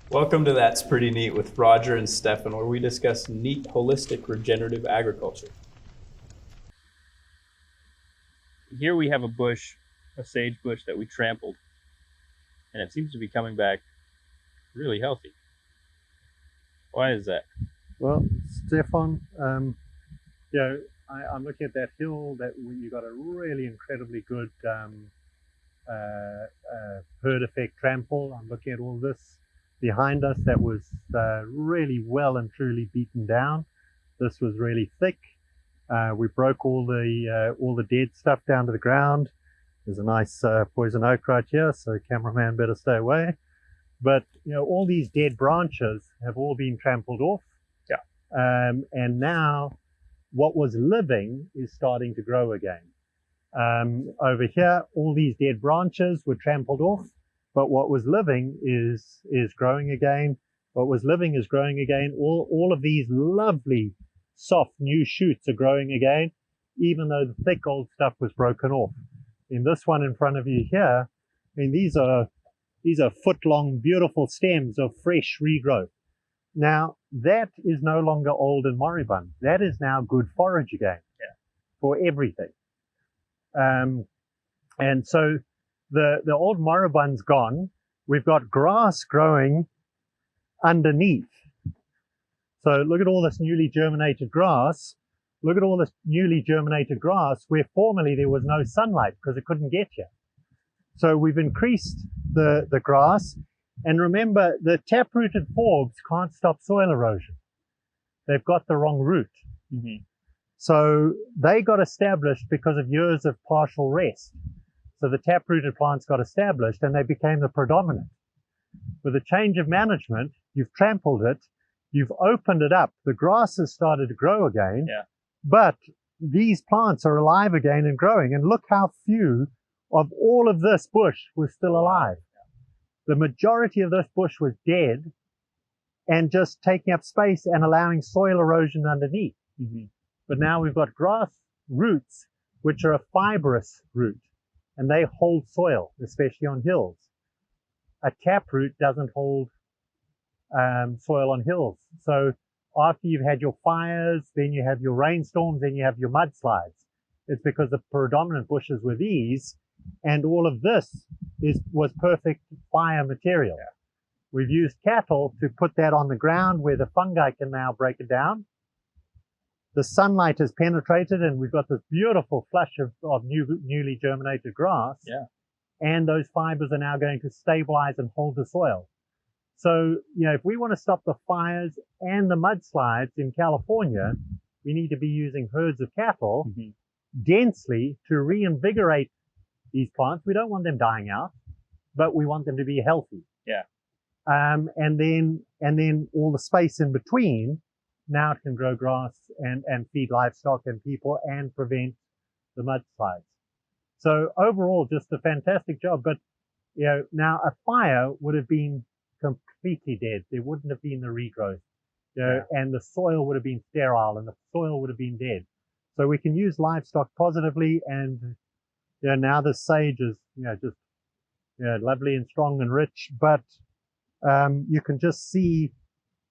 Welcome to That's Pretty Neat with Rodger and Stefan, where we discuss neat, holistic, regenerative agriculture. Here we have a bush, a sage bush that we trampled, and it seems to be coming back really healthy. Why is that? Well, Stefan, I'm looking at that hill that you got a really incredibly good herd effect trample. I'm looking at all this behind us that was really well and truly beaten down. This was really thick. We broke all the dead stuff down to the ground. There's a nice poison oak right here, so cameraman better stay away. But all these dead branches have all been trampled off. Yeah. And now what was living is starting to grow again. Over here, all these dead branches were trampled off, but what was living is growing again. What was living is growing again. All of these lovely, soft new shoots are growing again, even though the thick old stuff was broken off. In this one in front of you here, I mean, these are foot-long, beautiful stems of fresh regrowth. Now, that is no longer old and moribund. That is now good forage again for everything. And so the old moribund's gone. We've got grass growing underneath. So look at all this newly germinated grass. Look at all this newly germinated grass where formerly there was no sunlight because it couldn't get here. So we've increased the grass. And remember, the taprooted forbs can't stop soil erosion. They've got the wrong root. Mm-hmm. So they got established because of years of partial rest. So the taprooted plants got established and they became the predominant. With a change of management, you've trampled it, you've opened it up, the grass has started to grow again, but these plants are alive again and growing. And look how few of all of this bush was still alive. The majority of this bush was dead and just taking up space and allowing soil erosion underneath. Mm-hmm. But now we've got grass roots, which are a fibrous root, and they hold soil, especially on hills. A taproot doesn't hold soil on hills. So after you've had your fires, then you have your rainstorms, then you have your mudslides. It's because the predominant bushes were these, and all of this was perfect fire material. Yeah. We've used cattle to put that on the ground where the fungi can now break it down. The sunlight has penetrated and we've got this beautiful flush of newly germinated grass. Yeah. And those fibers are now going to stabilize and hold the soil. So, if we want to stop the fires and the mudslides in California, we need to be using herds of cattle densely to reinvigorate these plants. We don't want them dying out, but we want them to be healthy. Yeah. And then all the space in between, now it can grow grass and feed livestock and people and prevent the mudslides. So overall, just a fantastic job. But, now a fire would have been completely dead. There wouldn't have been the regrowth, and the soil would have been sterile and the soil would have been dead. So we can use livestock positively, and now the sage is, just, lovely and strong and rich, but, you can just see,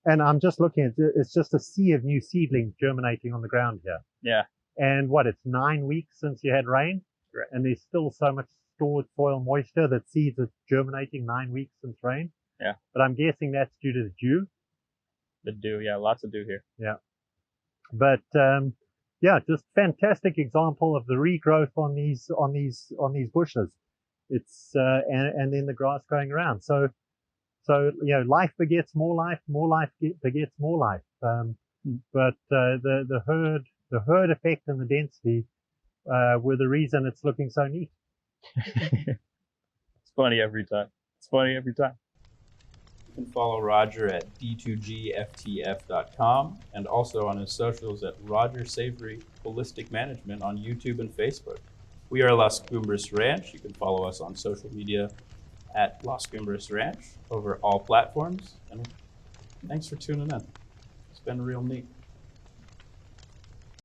and I'm just looking at it, it's just a sea of new seedlings germinating on the ground here. Yeah. And it's 9 weeks since you had rain, right. And there's still so much stored soil moisture that seeds are germinating 9 weeks since rain. Yeah. But I'm guessing that's due to the dew. The dew, yeah, lots of dew here. Yeah. But, just fantastic example of the regrowth on these bushes. It's, and then the grass going around. So, life begets more life begets more life. But the herd effect and the density were the reason it's looking so neat. It's funny every time. You can follow Rodger at d2gftf.com and also on his socials at Rodger Savory Holistic Management on YouTube and Facebook. We are Las Cumbres Ranch. You can follow us on social media at Las Cumbres Ranch over all platforms. And thanks for tuning in. It's been real neat.